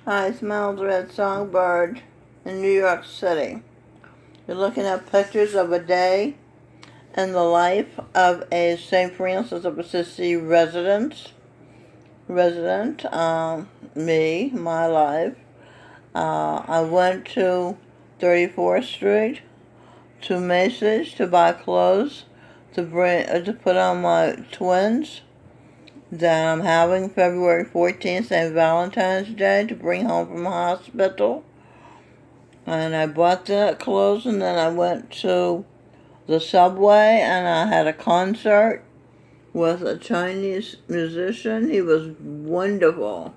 Hi, it's Mildred Songbird in New York City. You're looking at pictures of a day in the life of a St. Francis of Assisi resident, my life. I went to 34th Street to Macy's to buy clothes to put on my twins that I'm having February 14th, St. Valentine's Day, to bring home from the hospital. And I bought the clothes, and then I went to the subway, and I had a concert with a Chinese musician. He was wonderful.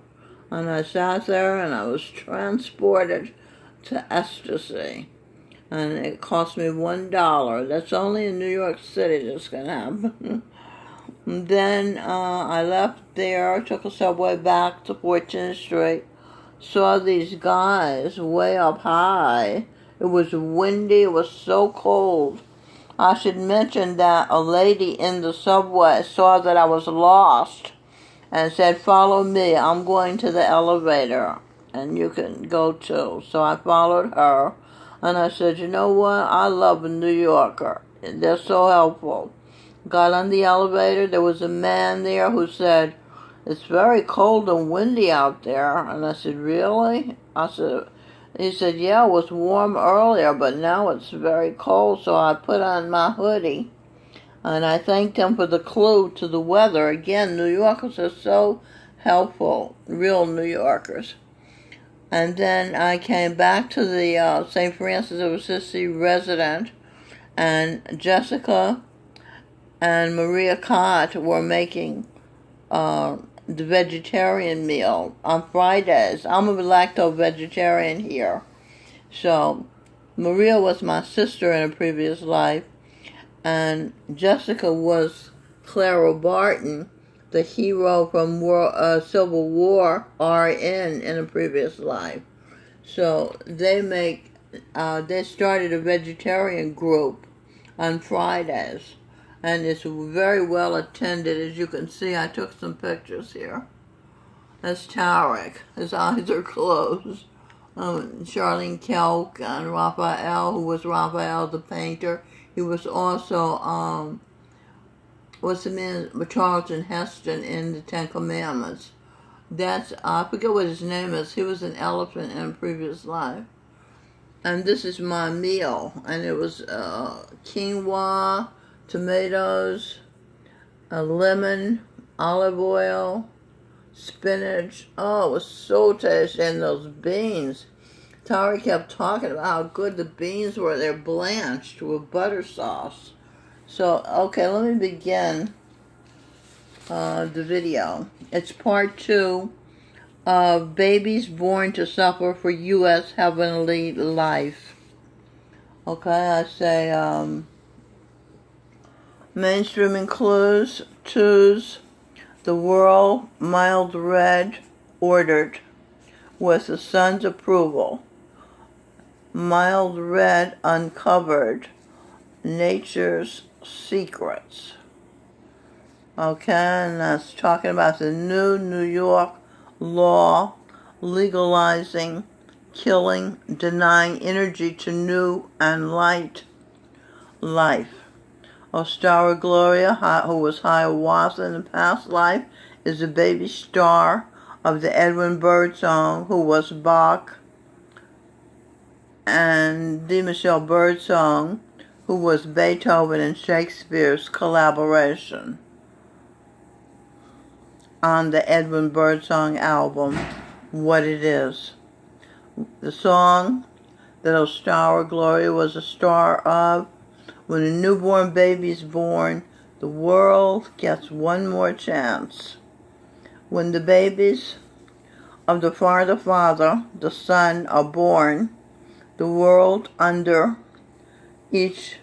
And I sat there, and I was transported to ecstasy. And it cost me $1. That's only in New York City this can happen. Then I left there, took a subway back to 14th Street, saw these guys way up high. It was windy, it was so cold. I should mention that a lady in the subway saw that I was lost and said, "Follow me, I'm going to the elevator and you can go too." So I followed her, and I said, "You know what, I love a New Yorker. They're so helpful." Got on the elevator. There was a man there who said, "It's very cold and windy out there." And I said, "Really?" He said, "Yeah, it was warm earlier, but now it's very cold." So I put on my hoodie, and I thanked him for the clue to the weather. Again, New Yorkers are so helpful, real New Yorkers. And then I came back to the St. Francis of Assisi resident, and Jessica and Maria Cott were making the vegetarian meal on Fridays. I'm a lacto-vegetarian here. So Maria was my sister in a previous life, and Jessica was Clara Barton, the hero from Civil War RN in a previous life. So they started a vegetarian group on Fridays. And it's very well attended. As you can see, I took some pictures here. That's Tarek. His eyes are closed. Charlene Kelk and Raphael, who was Raphael the painter. He was also, Charlton Heston in the Ten Commandments. I forget what his name is. He was an elephant in a previous life. And this is my meal. And it was quinoa, tomatoes, a lemon, olive oil, spinach. Oh, it was so tasty. And those beans. Tari kept talking about how good the beans were. They're blanched with butter sauce. So, okay, let me begin the video. It's part 2 of Babies Born to Suffer for U.S. Heavenly Life. Okay, I say, mainstreaming clues, twos, the world mild red ordered with the sun's approval. Mild red uncovered nature's secrets. Okay, and that's talking about the new New York law legalizing killing, denying energy to new and light life. Ostara Gloria, who was Hiawatha in the past life, is the baby star of the Edwin Birdsong, who was Bach, and D. Michelle Birdsong, who was Beethoven and Shakespeare's collaboration on the Edwin Birdsong album, What It Is. The song that Ostara Gloria was a star of: when a newborn baby is born, the world gets one more chance. When the babies of the Father, the Son, are born, the world under each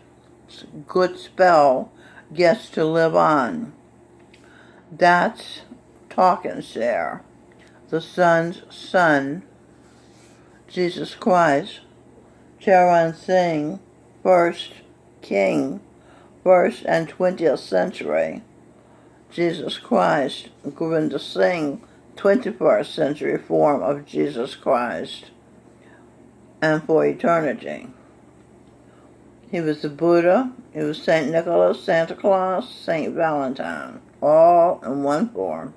good spell gets to live on. That's Talk and Share, the Son's Son, Jesus Christ. Charan Singh, first King, 1st and 20th century. Jesus Christ, Govinda Singh, 21st century form of Jesus Christ and for eternity. He was the Buddha, he was St. Nicholas, Santa Claus, St. Valentine, all in one form.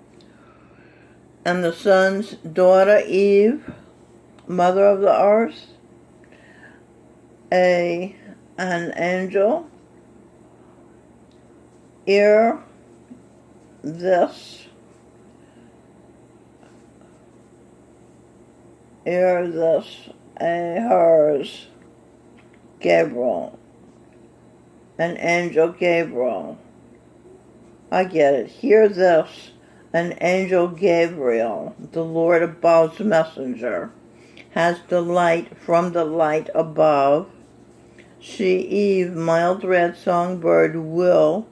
And the sun's daughter, Eve, mother of the earth, an angel, this, hers, Gabriel, an angel Gabriel. I get it. Hear this, an angel Gabriel, the Lord above's messenger, has delight from the light above. She, Eve, mild red songbird, will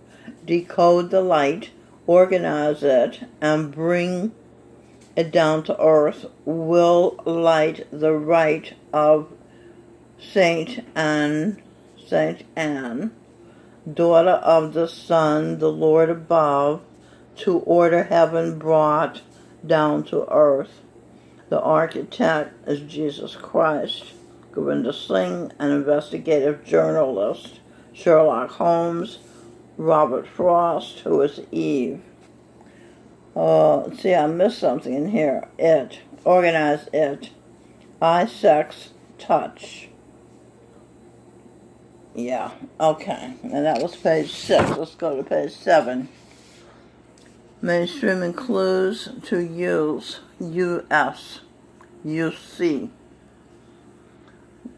decode the light, organize it, and bring it down to earth, will light the right of Saint Anne, daughter of the sun, the Lord above, to order heaven brought down to earth. The architect is Jesus Christ. Govinda Singh, an investigative journalist. Sherlock Holmes, Robert Frost, who is Eve. See, I missed something in here. It. Organize it. I, sex, touch. Yeah, okay. And that was page 6. Let's go to page 7. Mainstreaming clues to use. U.S. UC.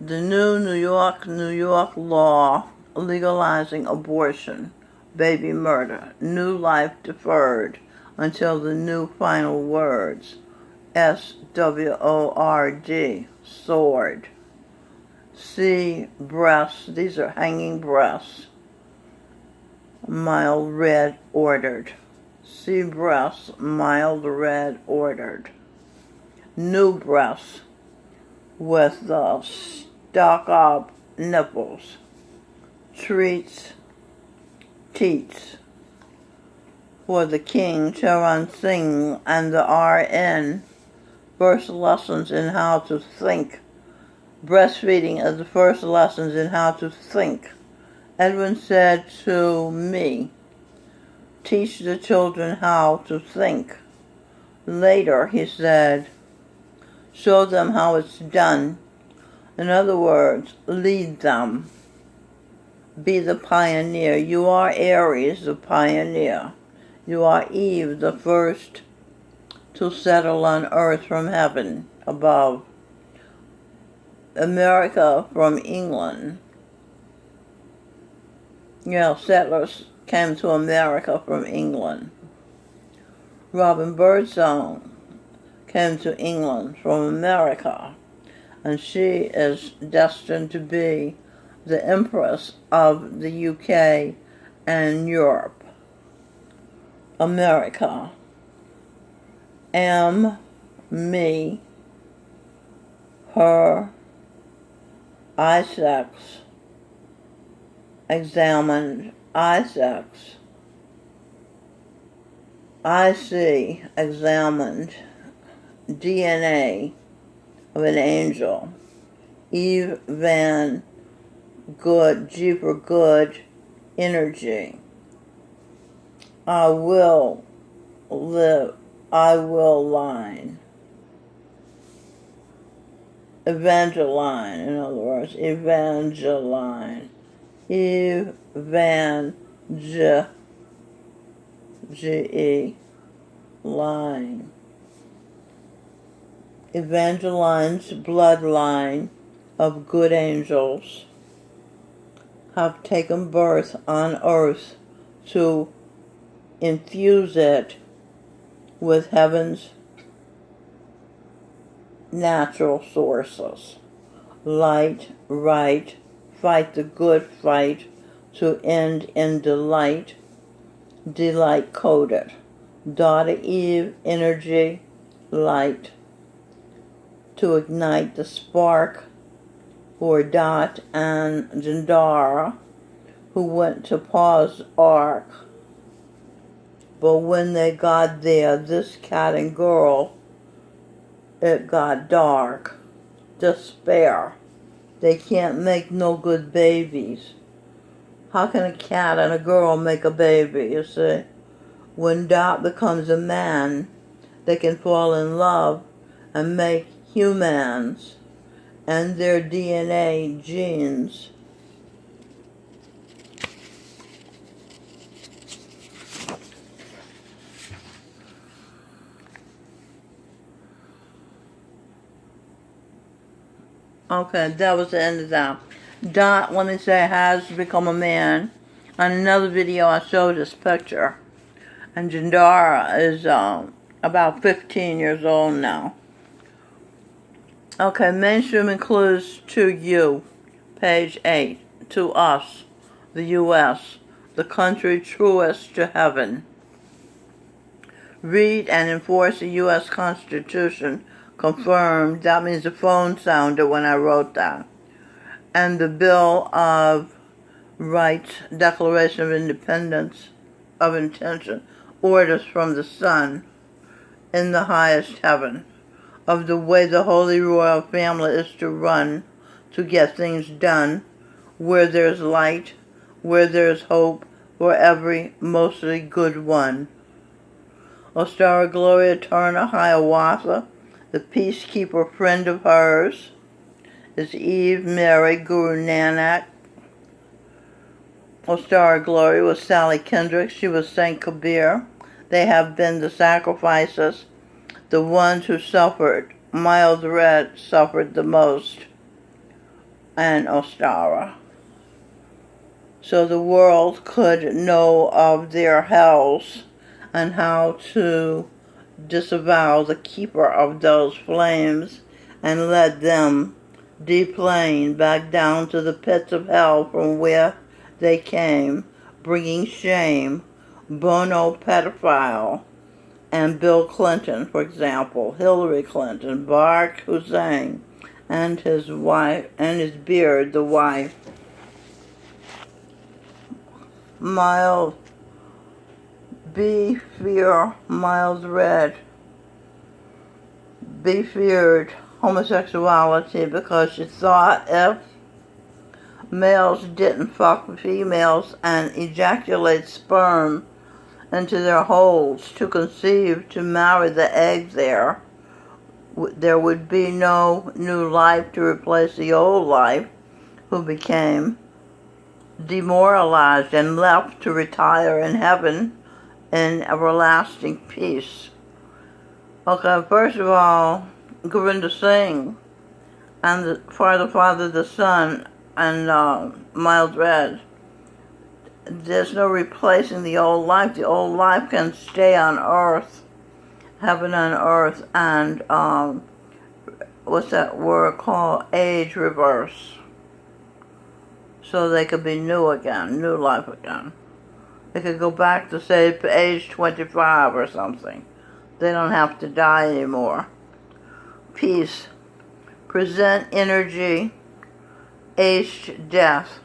The new New York law legalizing abortion, baby murder, new life deferred until the new final words. SWORD, sword. C, breasts, these are hanging breasts. Mild red ordered. C, breasts, mild red ordered. New breasts with the stuck-up nipples. Treats, teats. For the King, Charan Singh, and the RN, first lessons in how to think. Breastfeeding is the first lessons in how to think. Edwin said to me, teach the children how to think. Later, he said, show them how it's done. In other words, lead them. Be the pioneer. You are Aries, the pioneer. You are Eve, the first to settle on earth from heaven above. America from England. Settlers came to America from England. Robin Birdsong came to England from America, and she is destined to be the Empress of the UK and Europe. America. Me, her, I-sex, examined, I-sex, I-see, examined, DNA of an angel, Eve Van Good, G for good, energy, I will live, I will line. Evangeline, in other words, Evangeline. G-E, line. Evangeline's bloodline of good angels have taken birth on earth to infuse it with heaven's natural sources. Light, right, fight the good fight to end in delight, delight coded. Daughter Eve, energy, light, to ignite the spark for Dot and Jandara, who went to Pa's ark, But when they got there, this cat and girl, it got dark. Despair. They can't make no good babies. How can a cat and a girl make a baby, you see? When Dot becomes a man, they can fall in love and make humans and their DNA genes. Okay, that was the end of that. Dot, when they say has become a man, on another video I showed this picture. And Jandara is about 15 years old now. Okay, mainstream includes to you, page 8, to us, the U.S., the country truest to heaven. Read and enforce the U.S. Constitution. Confirmed. That means the phone sounded when I wrote that. And the Bill of Rights, Declaration of Independence, of Intention, orders from the Son in the highest heaven of the way the Holy Royal Family is to run, to get things done, where there's light, where there's hope for every mostly good one. Ostara Gloria Turner Hiawatha, the peacekeeper friend of hers, is Eve Mary Guru Nanak. Ostara Gloria was Sally Kendrick. She was Saint Kabir. They have been the sacrifices, the ones who suffered. Miles Red suffered the most, and Ostara. So the world could know of their hells and how to disavow the keeper of those flames and let them deplane back down to the pits of hell from where they came, bringing shame. Bono pedophile and Bill Clinton, for example, Hillary Clinton, Barack Hussein, and his wife, and his beard, the wife. Miles, be fear, Miles Red. Be feared homosexuality because she thought if males didn't fuck females and ejaculate sperm into their holes to conceive, to marry the egg there would be no new life to replace the old life, who became demoralized and left to retire in heaven in everlasting peace. Okay, first of all, Govinda Singh and the Father, the Son, and Miles Red. There's no replacing the old life. The old life can stay on earth, heaven on earth, and what's that word called? Age reverse. So they could be new again, new life again. They could go back to, say, age 25 or something. They don't have to die anymore. Peace. Present energy, aged death.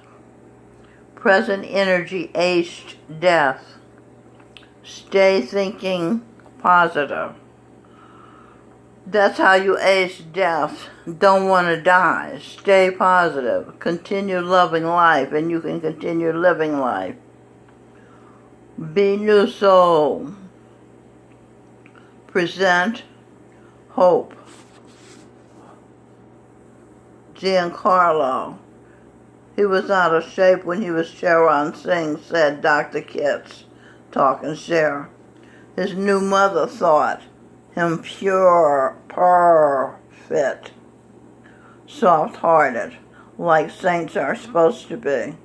Present energy, aged death. Stay thinking positive. That's how you age death. Don't want to die. Stay positive. Continue loving life, and you can continue living life. Be new soul. Present hope. Giancarlo. He was out of shape when he was Sharon Singh, said Dr. Kitts, talking share. His new mother thought him pure, perfect, soft-hearted, like saints are supposed to be.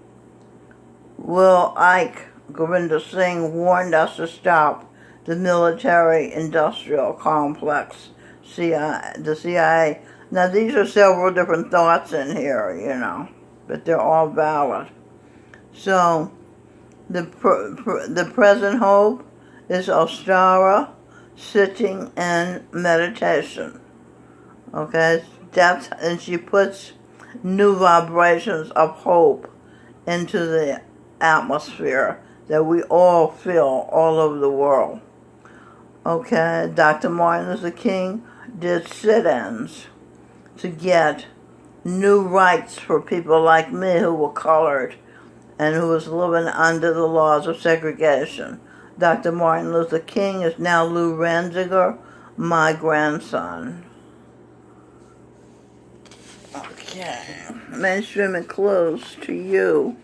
Will Ike, Govinda Singh, warned us to stop the military-industrial complex, the CIA. Now, these are several different thoughts in here, you know, but they're all valid. So, the present hope is Ostara sitting in meditation. Okay, and she puts new vibrations of hope into the atmosphere. that we all feel all over the world. Okay, Dr. Martin Luther King did sit-ins to get new rights for people like me who were colored and who was living under the laws of segregation. Dr. Martin Luther King is now Lou Ranziger, my grandson. Okay, mainstream and clues to you,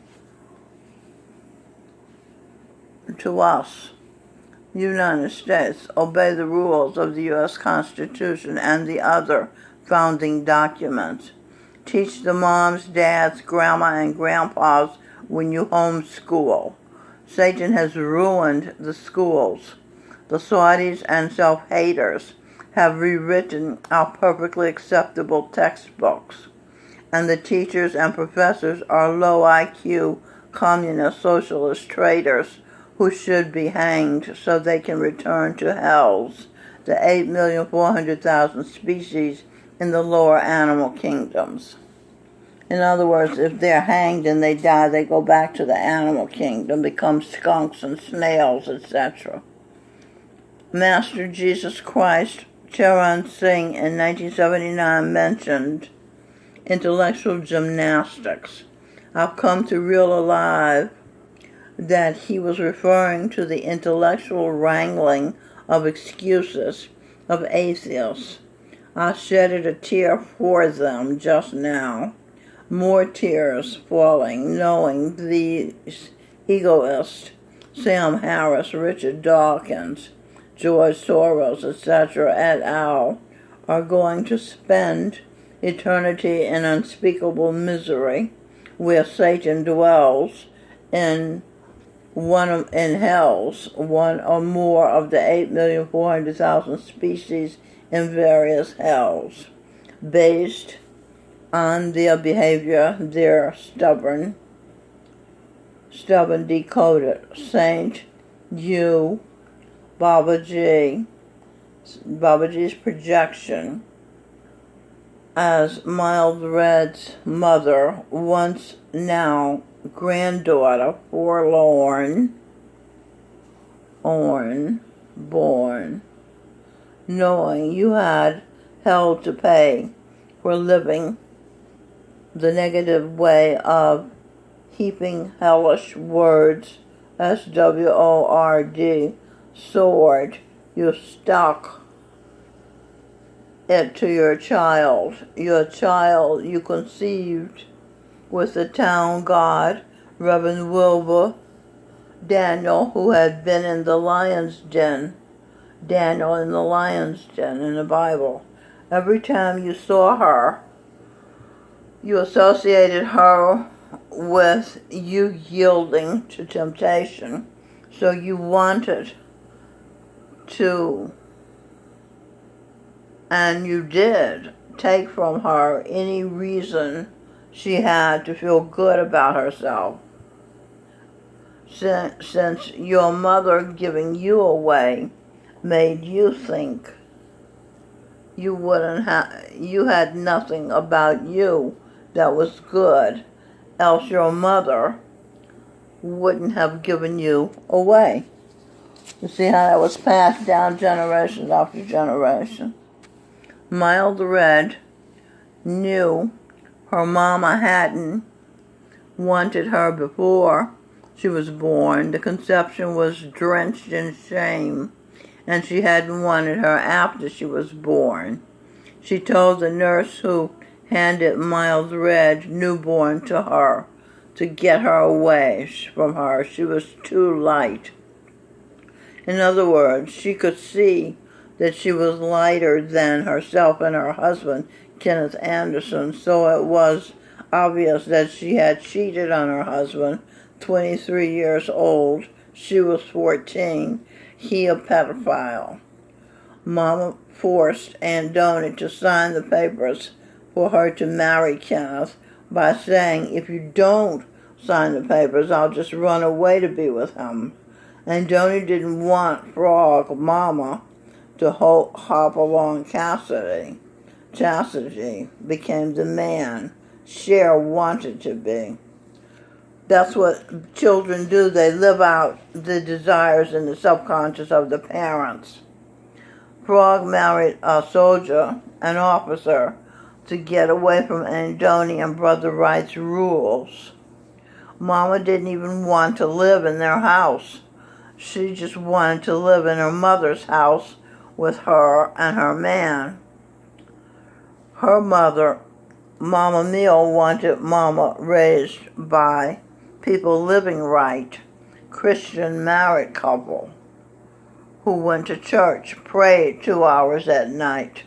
to us. United States, obey the rules of the U.S. Constitution and the other founding documents. Teach the moms, dads, grandma, and grandpas when you homeschool. Satan has ruined the schools. The Saudis and self-haters have rewritten our perfectly acceptable textbooks. And the teachers and professors are low IQ, communist, socialist traitors who should be hanged so they can return to hells, the 8,400,000 species in the lower animal kingdoms. In other words, if they're hanged and they die, they go back to the animal kingdom, become skunks and snails, etc. Master Jesus Christ, Charan Singh, in 1979 mentioned intellectual gymnastics. I've come to realize that he was referring to the intellectual wrangling of excuses of atheists. I shedded a tear for them just now. More tears falling, knowing these egoists, Sam Harris, Richard Dawkins, George Soros, etc., et al., are going to spend eternity in unspeakable misery, where Satan dwells in hells, one or more of the 8,400,000 species in various hells, based on their behavior, their stubborn decoded. Saint U, Babaji's projection as Mild Red's mother, once now granddaughter, forlorn, born, knowing you had hell to pay for living the negative way of heaping hellish words, SWORD, sword, you stuck it to your child you conceived with the town god, Reverend Wilbur Daniel, who had been in the lion's den. Daniel in the lion's den in the Bible. Every time you saw her, you associated her with you yielding to temptation. So you wanted to, and you did, take from her any reason she had to feel good about herself. Since your mother giving you away made you think you had nothing about you that was good, else your mother wouldn't have given you away. You see how that was passed down generation after generation. Mild Red knew her mama hadn't wanted her before she was born. The conception was drenched in shame, and she hadn't wanted her after she was born. She told the nurse who handed Mild Red newborn to her to get her away from her. She was too light. In other words, she could see that she was lighter than herself and her husband, Kenneth Anderson, so it was obvious that she had cheated on her husband, 23 years old. She was 14. He a pedophile. Mama forced Andoni to sign the papers for her to marry Kenneth by saying, if you don't sign the papers, I'll just run away to be with him. Andoni didn't want Frog Mama to hop along Cassidy. Chastity became the man Cher wanted to be. That's what children do. They live out the desires and the subconscious of the parents. Frog married a soldier, an officer, to get away from Andoni and Brother Wright's rules. Mama didn't even want to live in their house. She just wanted to live in her mother's house with her and her man. Her mother, Mama Mill, wanted Mama raised by people living right, Christian married couple who went to church, prayed 2 hours at night.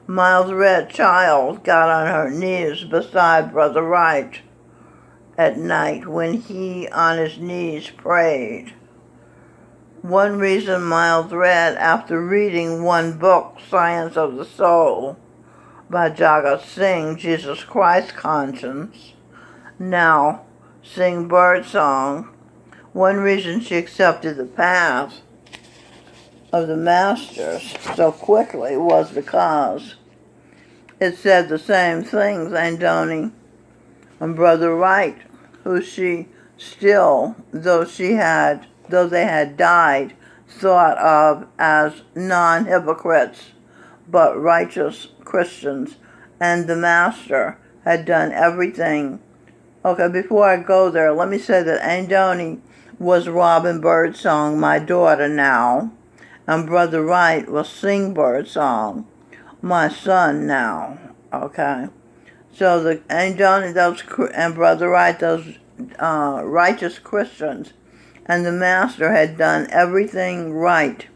Miles' red child got on her knees beside Brother Wright at night when he on his knees prayed. One reason Miles read, after reading one book, Science of the Soul, by Jagat Singh, Jesus Christ Conscience, now sing birdsong. One reason she accepted the path of the masters so quickly was because it said the same things Andoni and Brother Wright, who she still, though they had died, thought of as non-hypocrites but righteous Christians, and the master had done everything. Okay, before I go there, let me say that Andoni was Robin Birdsong, my daughter now, and Brother Wright was Sing Birdsong, my son now. Okay, so the Andoni, and Brother Wright, those righteous Christians, and the master had done everything right.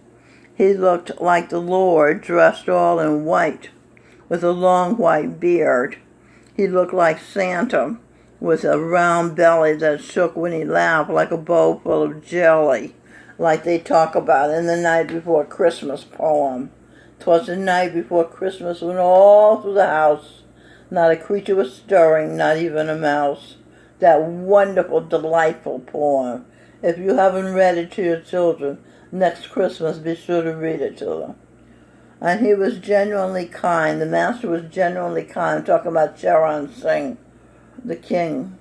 He looked like the Lord, dressed all in white, with a long white beard. He looked like Santa, with a round belly that shook when he laughed, like a bowl full of jelly, like they talk about in the Night Before Christmas poem. 'Twas the night before Christmas when all through the house not a creature was stirring, not even a mouse. That wonderful, delightful poem. If you haven't read it to your children, next Christmas be sure to read it to them. And he was genuinely kind. The master was genuinely kind. I'm talking about Charan Singh, the king.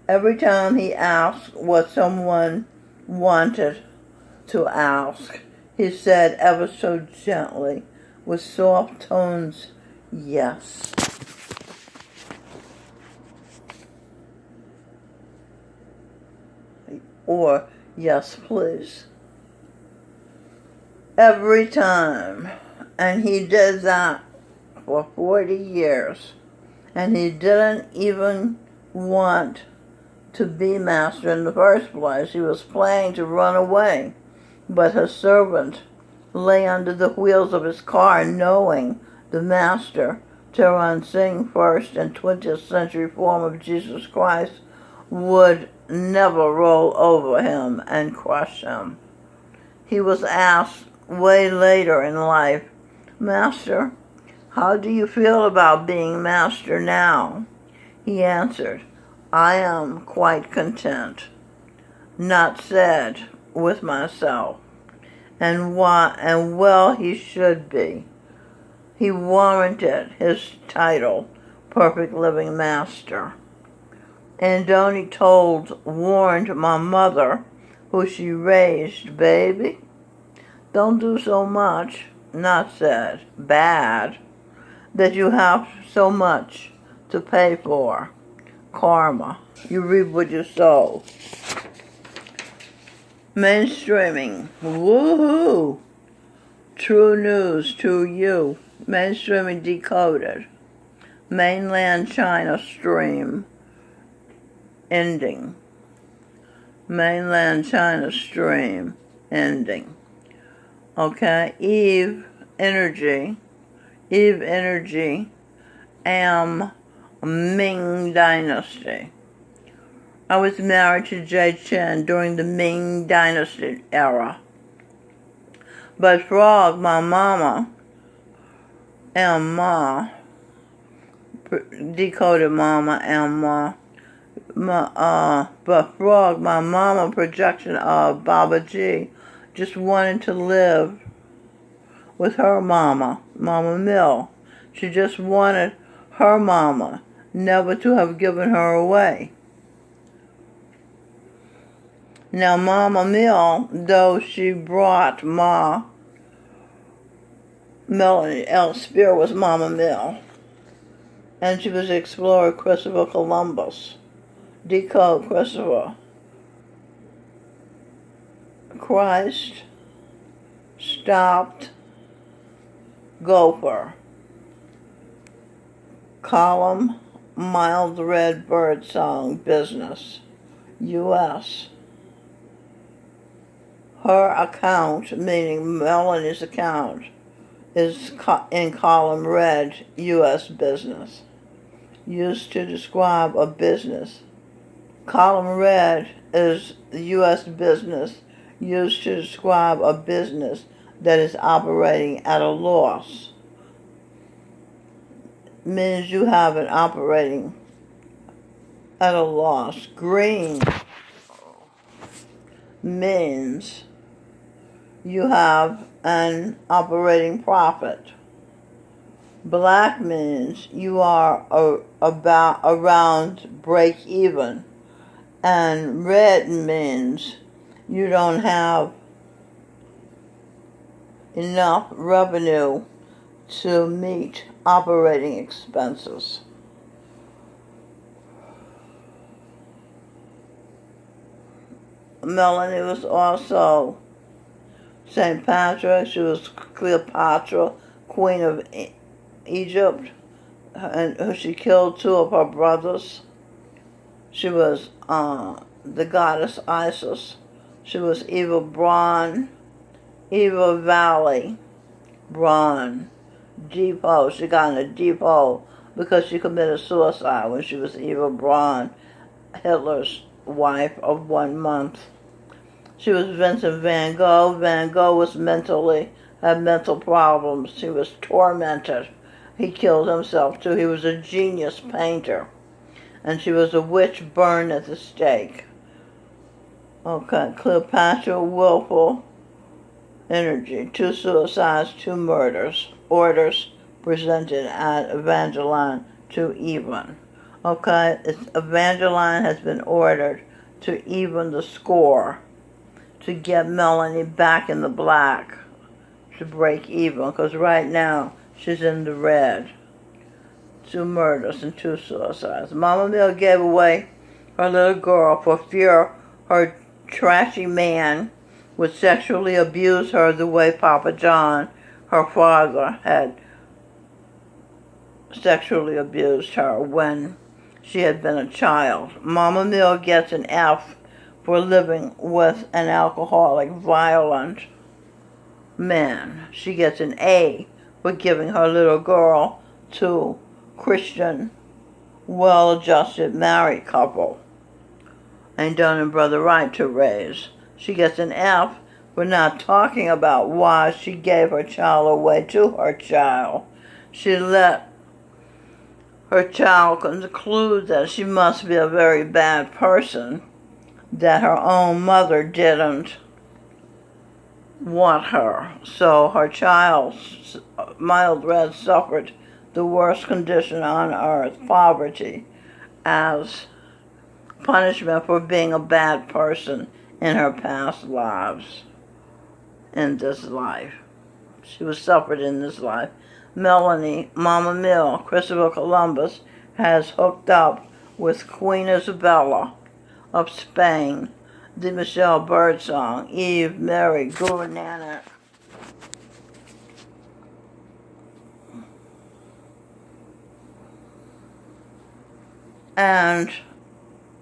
Every time he asked what someone wanted to ask, he said ever so gently, with soft tones, yes. Or, yes, please. Every time. And he did that for 40 years. And he didn't even want to be master in the first place. He was planning to run away. But his servant lay under the wheels of his car, knowing the master, Charan Singh, first and 20th century form of Jesus Christ, would never roll over him and crush him. He was asked way later in life, Master, how do you feel about being master now? He answered, I am quite content, not sad with myself, and well he should be. He warranted his title, Perfect Living Master. Andoni warned my mother, who she raised, baby, don't do so much, not said, bad, that you have so much to pay for. Karma. You reap what you sow. Mainstreaming. Woohoo! True news to you. Mainstreaming decoded. Mainland China stream ending. Mainland China stream ending. Okay, Eve Energy, Am Ming Dynasty. I was married to Jay Chen during the Ming Dynasty era. But Frog, my mama, and Ma, decoded mama and Ma, but Frog, my mama, projection of Baba G, just wanted to live with her mama, Mama Mill. She just wanted her mama, never to have given her away. Now, Mama Mill, though she brought Melanie L. Spear was Mama Mill, and she was the explorer Christopher Columbus. Decode Christopher. Christ stopped gopher. Column mild red bird song business. U.S. Her account, meaning Melanie's account, is in column red, U.S. business. Used to describe a business. Column red is U.S. business, used to describe a business that is operating at a loss. Means you have it operating at a loss. Green means you have an operating profit. Black means you are around break even. And red means you don't have enough revenue to meet operating expenses. Melanie was also St. Patrick. She was Cleopatra, Queen of Egypt, and she killed two of her brothers. She was the goddess Isis. She was Eva Braun, Eva Valley, Braun, Depot. She got in a depot because she committed suicide when she was Eva Braun, Hitler's wife of 1 month. She was Vincent van Gogh. Van Gogh had mental problems. He was tormented. He killed himself too. He was a genius painter. And she was a witch burned at the stake. Okay, Cleopatra, willful energy. 2 suicides, 2 murders. Orders presented at Evangeline to even. Okay, Evangeline has been ordered to even the score, to get Melanie back in the black, to break even, because right now she's in the red. 2 murders and 2 suicides. Mama Mill gave away her little girl for fear her trashy man would sexually abuse her the way Papa John, her father, had sexually abused her when she had been a child. Mama Mill gets an F for living with an alcoholic, violent man. She gets an A for giving her little girl to Christian, well-adjusted married couple. Ain't done her brother right to raise. She gets an F for not talking about why she gave her child away to her child. She let her child conclude that she must be a very bad person, that her own mother didn't want her. So her child, mild red, suffered the worst condition on earth, poverty, as punishment for being a bad person in her past lives, in this life. She was suffered in this life. Melanie, Mama Mill, Christopher Columbus, has hooked up with Queen Isabella of Spain, the Michelle Birdsong, Eve, Mary, Guru Nanak. And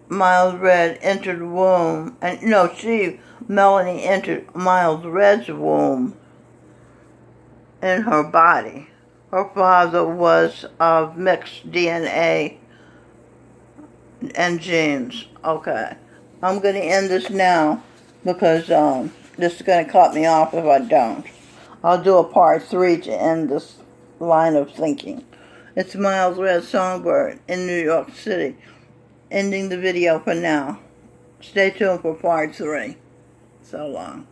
Mild Red entered womb, and no, Melanie entered Mild Red's womb in her body. Her father was of mixed DNA and genes. Okay, I'm going to end this now because this is going to cut me off if I don't. I'll do a part 3 to end this line of thinking. It's Mild Red Songbird in New York City. Ending the video for now. Stay tuned for part 3. So long.